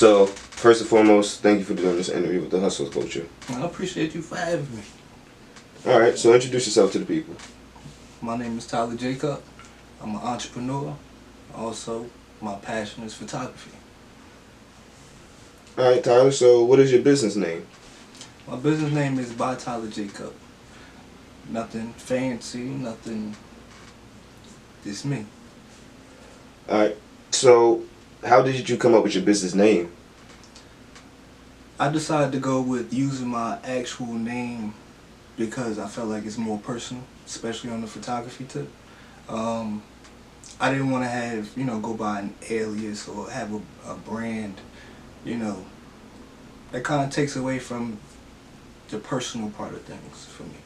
So, first and foremost, thank you for doing this interview with the Hustle Culture. I appreciate you for having me. Alright, so introduce yourself to the people. My name is Tyler Jacob. I'm an entrepreneur. Also, my passion is photography. Alright, Tyler, so what is your business name? My business name is by Tyler Jacob. Nothing fancy, nothing. It's me. Alright, so how did you come up with your business name? I decided to go with using my actual name because I felt like it's more personal, especially on the photography tip. I didn't want to have, go by an alias or have a brand, that kind of takes away from the personal part of things for me.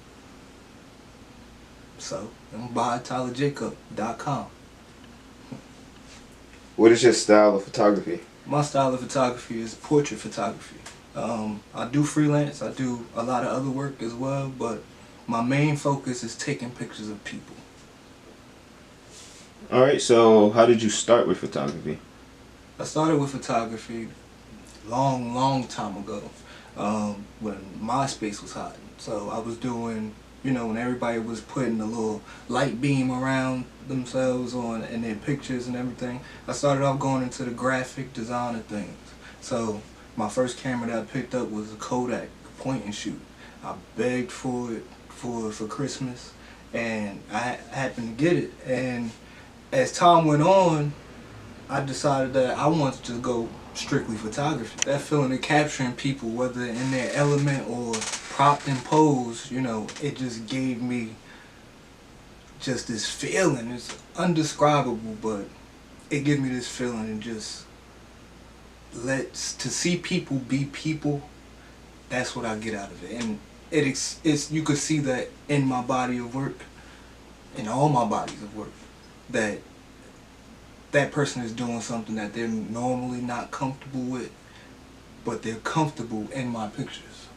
So, I'm by TylerJacob.com. What is your style of photography? My style of photography is portrait photography. I do freelance, I do a lot of other work as well, but my main focus is taking pictures of people. Alright, so how did you start with photography? I started with photography long time ago, when MySpace was hot. So I was doing, when everybody was putting a little light beam around themselves in their pictures and everything. I started off going into the graphic design of things. So my first camera that I picked up was a Kodak point and shoot. I begged for it for Christmas, and I happened to get it. And as time went on, I decided that I wanted to go strictly photography. That feeling of capturing people, whether in their element or propped and posed, it just gave me just this feeling. It's undescribable, but it gave me this feeling and just to see people be people. That's what I get out of it, and it's you could see that in my body of work, in all my bodies of work, that person is doing something that they're normally not comfortable with, but they're comfortable in my pictures.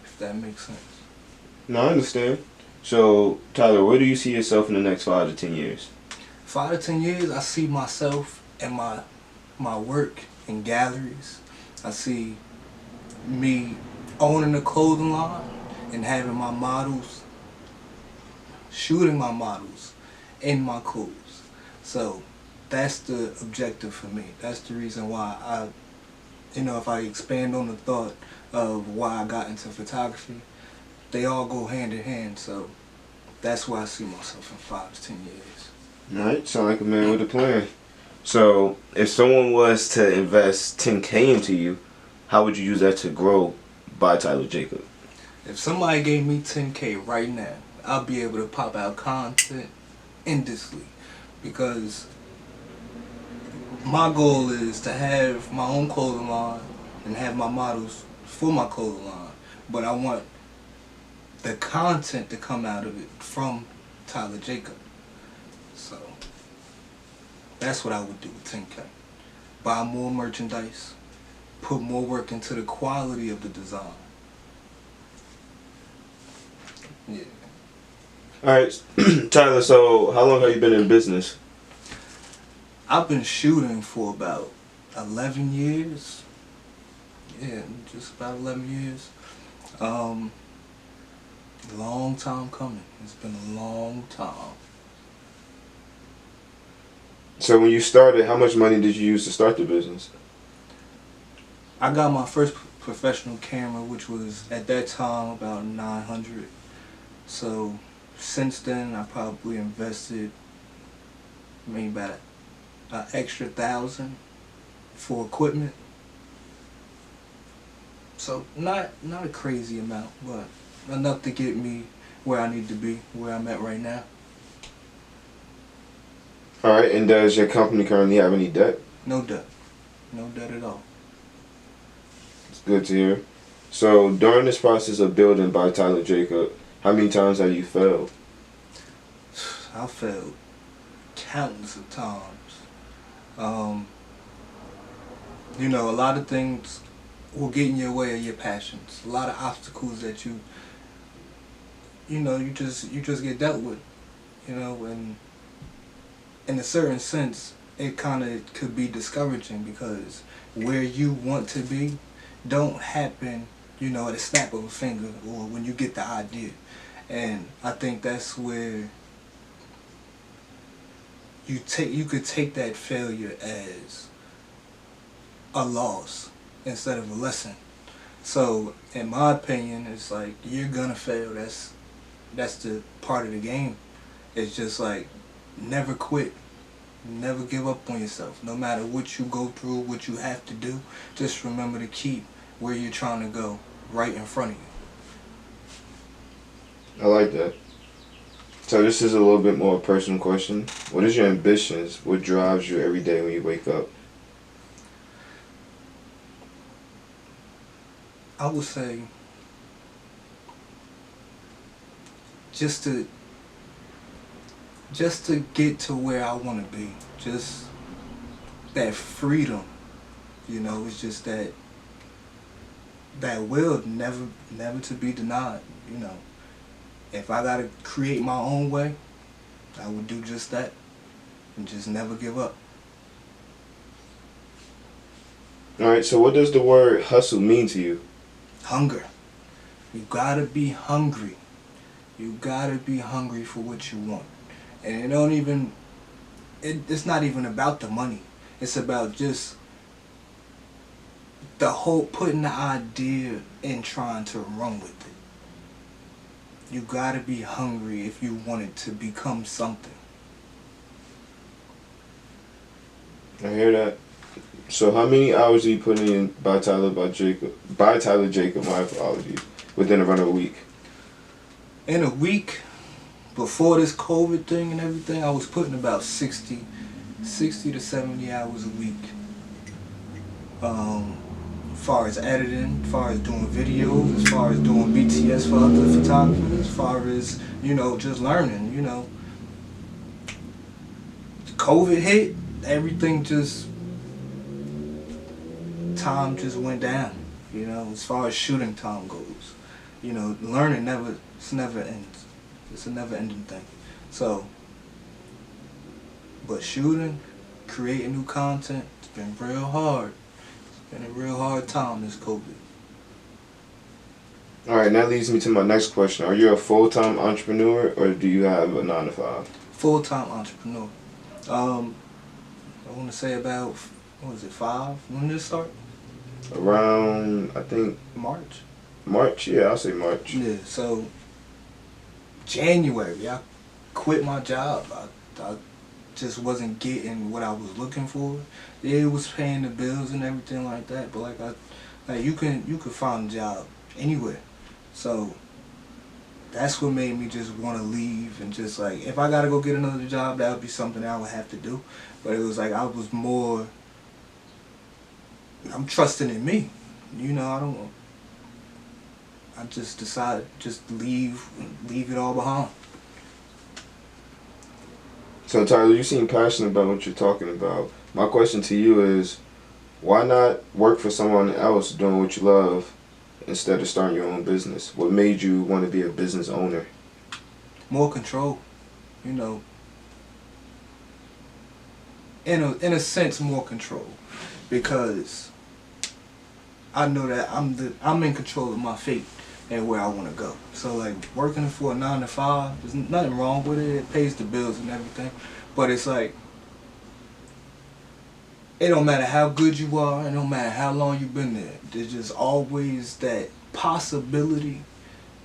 If that makes sense. No, I understand. So, Tyler, where do you see yourself in the next 5 to 10 years? 5 to 10 years, I see myself and my work in galleries. I see me owning a clothing line and having my models, shooting my models in my clothes. So that's the objective for me. That's the reason why if I expand on the thought of why I got into photography, they all go hand in hand. So that's where I see myself in 5 to 10 years. Alright, sound like a man with a plan. So, if someone was to invest $10K into you, how would you use that to grow by Tyler Jacob? If somebody gave me $10K right now, I'll be able to pop out content endlessly, because my goal is to have my own clothing line and have my models for my clothing line, but I want the content to come out of it from Tyler Jacob. So that's what I would do with 10K. Buy more merchandise, put more work into the quality of the design. Yeah. Alright, Tyler, so how long have you been in business? I've been shooting for about 11 years. Yeah, just about 11 years. Long time coming. It's been a long time. So when you started, how much money did you use to start the business? I got my first professional camera, which was at that time about $900. So since then, I probably invested maybe about an extra $1,000 for equipment. So not a crazy amount, but enough to get me where I need to be, where I'm at right now. Alright, and does your company currently have any debt? No debt. No debt at all. It's good to hear. So during this process of building by Tyler Jacob, how many times have you failed? I failed countless of times. A lot of things will get in your way of your passions. A lot of obstacles that you just get dealt with. And in a certain sense, it kind of could be discouraging because where you want to be don't happen, at a snap of a finger or when you get the idea. And I think that's where you could take that failure as a loss instead of a lesson. So in my opinion, it's like you're gonna fail. That's the part of the game. It's just like never quit. Never give up on yourself. No matter what you go through, what you have to do, just remember to keep where you're trying to go right in front of you. I like that. So this is a little bit more personal question. What is your ambitions? What drives you every day when you wake up? I would say just to get to where I want to be. Just that freedom, it's just that will never to be denied, If I gotta create my own way, I would do just that and just never give up. Alright, so what does the word hustle mean to you? Hunger. You gotta be hungry. You gotta be hungry for what you want. And it's not even about the money. It's about just the whole putting the idea and trying to run with it. You gotta be hungry if you want it to become something. I hear that. So how many hours are you putting in by Tyler Jacob, my apologies, within a run of a week? In a week, before this COVID thing and everything, I was putting about 60 to 70 hours a week. As far as editing, as far as doing videos, as far as doing BTS for other photographers, as far as, just learning, COVID hit, everything time just went down, as far as shooting time goes. Learning never ends. It's a never ending thing. So, but shooting, creating new content, it's been real hard. It's been a real hard time this COVID. Alright, that leads me to my next question. Are you a full-time entrepreneur or do you have a 9 to 5? Full-time entrepreneur. I want to say about, 5? When did it start? Around, I think, March? Yeah, I'll say March. Yeah, so January, I quit my job. I just wasn't getting what I was looking for. Yeah, it was paying the bills and everything like that, but you could find a job anywhere. So that's what made me just want to leave and just if I gotta go get another job, that would be something I would have to do. But it was I'm trusting in me. I just decided just leave it all behind. So Tyler, you seem passionate about what you're talking about. My question to you is, why not work for someone else doing what you love instead of starting your own business? What made you want to be a business owner? More control, In a sense, more control, because I know that I'm in control of my fate and where I want to go. So working for a 9 to 5, there's nothing wrong with it. It pays the bills and everything, but it's it don't matter how good you are, it don't matter how long you've been there. There's just always that possibility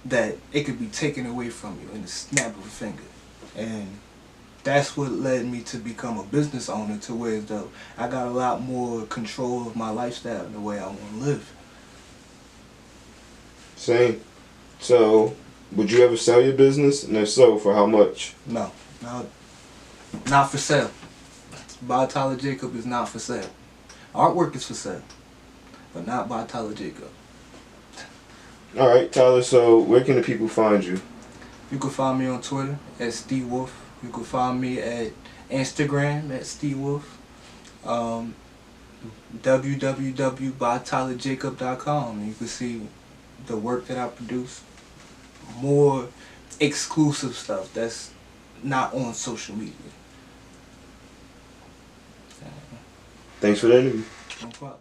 that it could be taken away from you in the snap of a finger. And that's what led me to become a business owner, to where I got a lot more control of my lifestyle and the way I want to live. Same. So, would you ever sell your business? And if so, for how much? No, not for sale. By Tyler Jacob is not for sale. Artwork is for sale, but not by Tyler Jacob. Alright, Tyler, so where can the people find you? You can find me on Twitter at SteveWolf. You can find me at Instagram at SteveWolf. www.bytylerjacob.com. You can see the work that I produce. More exclusive stuff that's not on social media. Thanks for the interview. No problem.